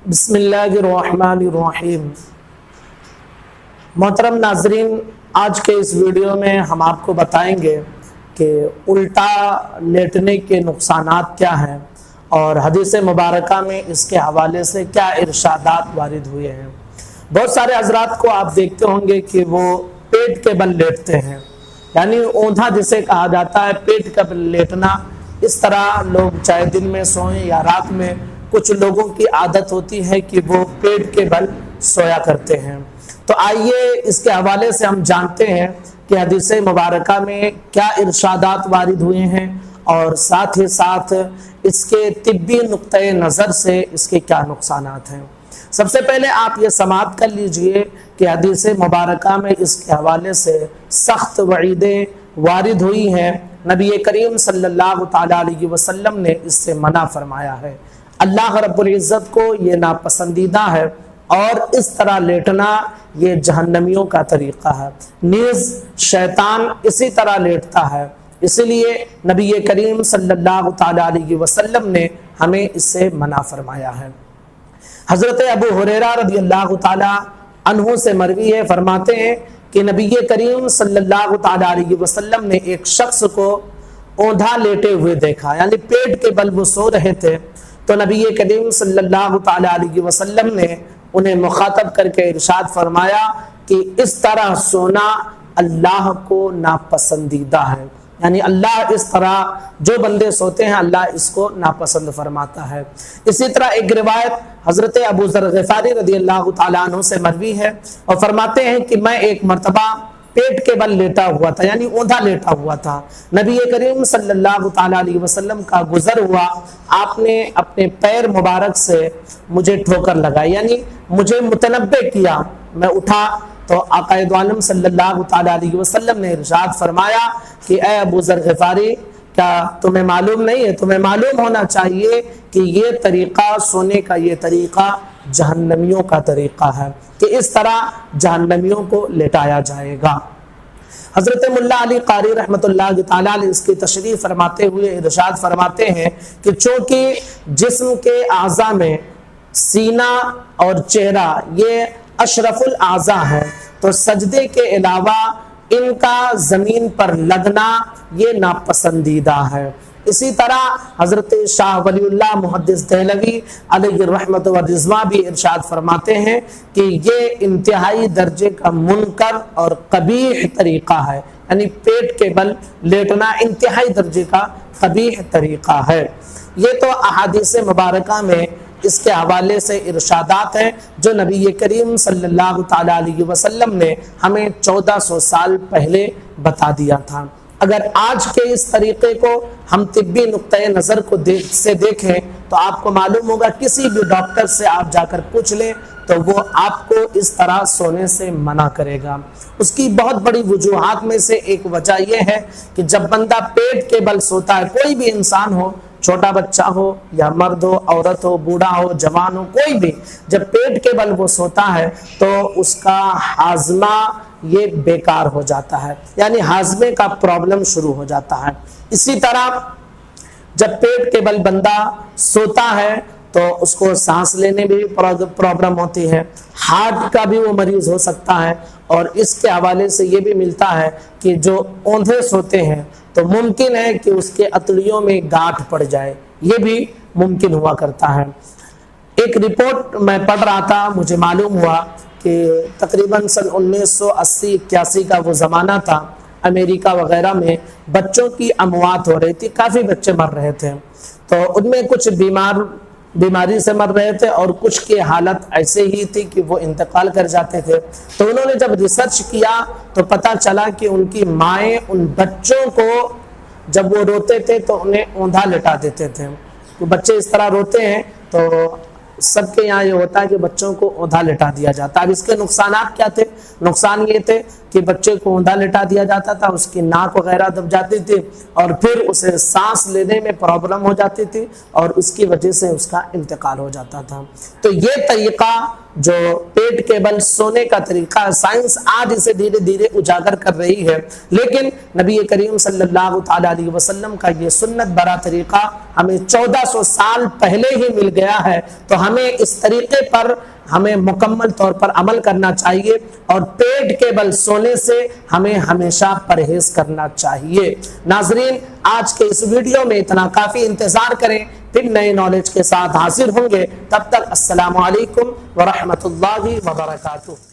بسم اللہ الرحمن الرحیم۔ محترم ناظرین، آج کے اس ویڈیو میں ہم آپ کو بتائیں گے کہ الٹا لیٹنے کے نقصانات کیا ہیں اور حدیث مبارکہ میں اس کے حوالے سے کیا ارشادات وارد ہوئے ہیں۔ بہت سارے حضرات کو آپ دیکھتے ہوں گے کہ وہ پیٹ کے بل لیٹتے ہیں، یعنی اوندھا جسے کہا جاتا ہے، پیٹ کا بل لیٹنا۔ اس طرح لوگ چاہے دن میں سوئیں یا رات میں، کچھ لوگوں کی عادت ہوتی ہے کہ وہ پیٹ کے بل سویا کرتے ہیں۔ تو آئیے اس کے حوالے سے ہم جانتے ہیں کہ حدیث مبارکہ میں کیا ارشادات وارد ہوئے ہیں اور ساتھ ہی ساتھ اس کے طبی نقطۂ نظر سے اس کے کیا نقصانات ہیں۔ سب سے پہلے آپ یہ سماعت کر لیجئے کہ حدیث مبارکہ میں اس کے حوالے سے سخت وعیدیں وارد ہوئی ہیں۔ نبی کریم صلی اللہ تعالیٰ علیہ وسلم نے اس سے منع فرمایا ہے۔ اللہ رب العزت کو یہ ناپسندیدہ ہے اور اس طرح لیٹنا یہ جہنمیوں کا طریقہ ہے، نیز شیطان اسی طرح لیٹتا ہے۔ اسی لیے نبی کریم صلی اللہ تعالیٰ علیہ وسلم نے ہمیں اس سے منع فرمایا ہے۔ حضرت ابو ہریرہ رضی اللہ تعالیٰ عنہ سے مروی ہے، فرماتے ہیں کہ نبی کریم صلی اللہ تعالیٰ علیہ وسلم نے ایک شخص کو اوندھا لیٹے ہوئے دیکھا، یعنی پیٹ کے بل وہ سو رہے تھے، تو نبی کریم صلی اللہ تعالیٰ علیہ وسلم نے انہیں مخاطب کر کے ارشاد فرمایا کہ اس طرح سونا اللہ کو ناپسندیدہ ہے، یعنی اللہ اس طرح جو بندے سوتے ہیں اللہ اس کو ناپسند فرماتا ہے۔ اسی طرح ایک روایت حضرت ابو ذر غفاری رضی اللہ تعالیٰ عنہ سے مروی ہے اور فرماتے ہیں کہ میں ایک مرتبہ پیٹ کے بل لیٹا ہوا تھا، یعنی اوندھا لیٹا ہوا تھا، نبی کریم صلی اللہ تعالیٰ علیہ وسلم کا گزر ہوا، آپ نے اپنے پیر مبارک سے مجھے ٹھوکر لگائی، یعنی مجھے متنبہ کیا۔ میں اٹھا تو آقا دو عالم صلی اللہ تعالیٰ علیہ وسلم نے ارشاد فرمایا کہ اے ابو ذر غفاری، کیا تمہیں معلوم نہیں ہے؟ تمہیں معلوم ہونا چاہیے کہ یہ طریقہ سونے کا، یہ طریقہ جہنمیوں کا طریقہ ہے کہ اس طرح جہنمیوں کو لٹایا جائے گا۔ حضرت ملا علی قاری رحمۃ اللہ تعالیٰ علیہ اس کی تشریح فرماتے ہوئے ارشاد فرماتے ہیں کہ چونکہ جسم کے اعضاء میں سینہ اور چہرہ یہ اشرف الاعضاء ہے، تو سجدے کے علاوہ ان کا زمین پر لگنا یہ ناپسندیدہ ہے۔ اسی طرح حضرت شاہ ولی اللہ محدث دہلوی علیہ الرحمۃ والرضوان بھی ارشاد فرماتے ہیں کہ یہ انتہائی درجے کا منکر اور قبیح طریقہ ہے، یعنی پیٹ کے بل لیٹنا انتہائی درجے کا قبیح طریقہ ہے۔ یہ تو احادیث مبارکہ میں اس کے حوالے سے ارشادات ہیں جو نبی کریم صلی اللہ تعالیٰ علیہ وسلم نے ہمیں 1400 سال پہلے بتا دیا تھا۔ اگر آج کے اس طریقے کو ہم طبی نقطۂ نظر کو دیکھیں تو آپ کو معلوم ہوگا، کسی بھی ڈاکٹر سے آپ جا کر پوچھ لیں تو وہ آپ کو اس طرح سونے سے منع کرے گا۔ اس کی بہت بڑی وجوہات میں سے ایک وجہ یہ ہے کہ جب بندہ پیٹ کے بل سوتا ہے، کوئی بھی انسان ہو، چھوٹا بچہ ہو یا مرد ہو، عورت ہو، بوڑھا ہو، جوان ہو، کوئی بھی، جب پیٹ کے بل وہ سوتا ہے تو اس کا ہاضمہ یہ بیکار ہو جاتا ہے، یعنی ہاضمے کا پرابلم شروع ہو جاتا ہے۔ اسی طرح جب پیٹ کے بل بندہ سوتا ہے تو اس کو سانس لینے میں بھی پرابلم ہوتی ہے، ہارٹ کا بھی وہ مریض ہو سکتا ہے، اور اس کے حوالے سے یہ بھی ملتا ہے کہ جو اوندھے سوتے ہیں تو ممکن ہے کہ اس کے اتڑیوں میں گاٹھ پڑ جائے، یہ بھی ممکن ہوا کرتا ہے۔ ایک رپورٹ میں پڑھ رہا تھا، مجھے معلوم ہوا کہ تقریباً سن 1980-81 کا وہ زمانہ تھا، امریکہ وغیرہ میں بچوں کی اموات ہو رہی تھی، کافی بچے مر رہے تھے، تو ان میں کچھ بیماری سے مر رہے تھے اور کچھ کی حالت ایسے ہی تھی کہ وہ انتقال کر جاتے تھے۔ تو انہوں نے جب ریسرچ کیا تو پتہ چلا کہ ان کی مائیں ان بچوں کو جب وہ روتے تھے تو انہیں اوندھا لٹا دیتے تھے۔ تو بچے اس طرح روتے ہیں تو سب کے یہاں یہ ہوتا ہے کہ بچوں کو اوندھا لٹا دیا جاتا ہے۔ اب اس کے نقصانات کیا تھے؟ نقصان یہ تھے کہ بچے کو اوندھا لٹا دیا جاتا تھا، اس کی ناک وغیرہ دب جاتی تھی اور پھر اسے سانس لینے میں پرابلم ہو جاتی تھی اور اس کی وجہ سے اس کا انتقال ہو جاتا تھا۔ تو یہ طریقہ جو پیٹ کے بل سونے کا طریقہ سائنس آج اسے دھیرے دھیرے اجاگر کر رہی ہے، لیکن نبی کریم صلی اللہ تعالی علیہ وسلم کا یہ سنت برا طریقہ ہمیں 1400 سال پہلے ہی مل گیا ہے، تو ہمیں اس طریقے پر ہمیں مکمل طور پر عمل کرنا چاہیے اور پیٹ کے بل سونے سے ہمیں ہمیشہ پرہیز کرنا چاہیے۔ ناظرین، آج کے اس ویڈیو میں اتنا کافی، انتظار کریں پھر نئے نالج کے ساتھ حاضر ہوں گے، تب تک السلام علیکم ورحمۃ اللہ وبرکاتہ۔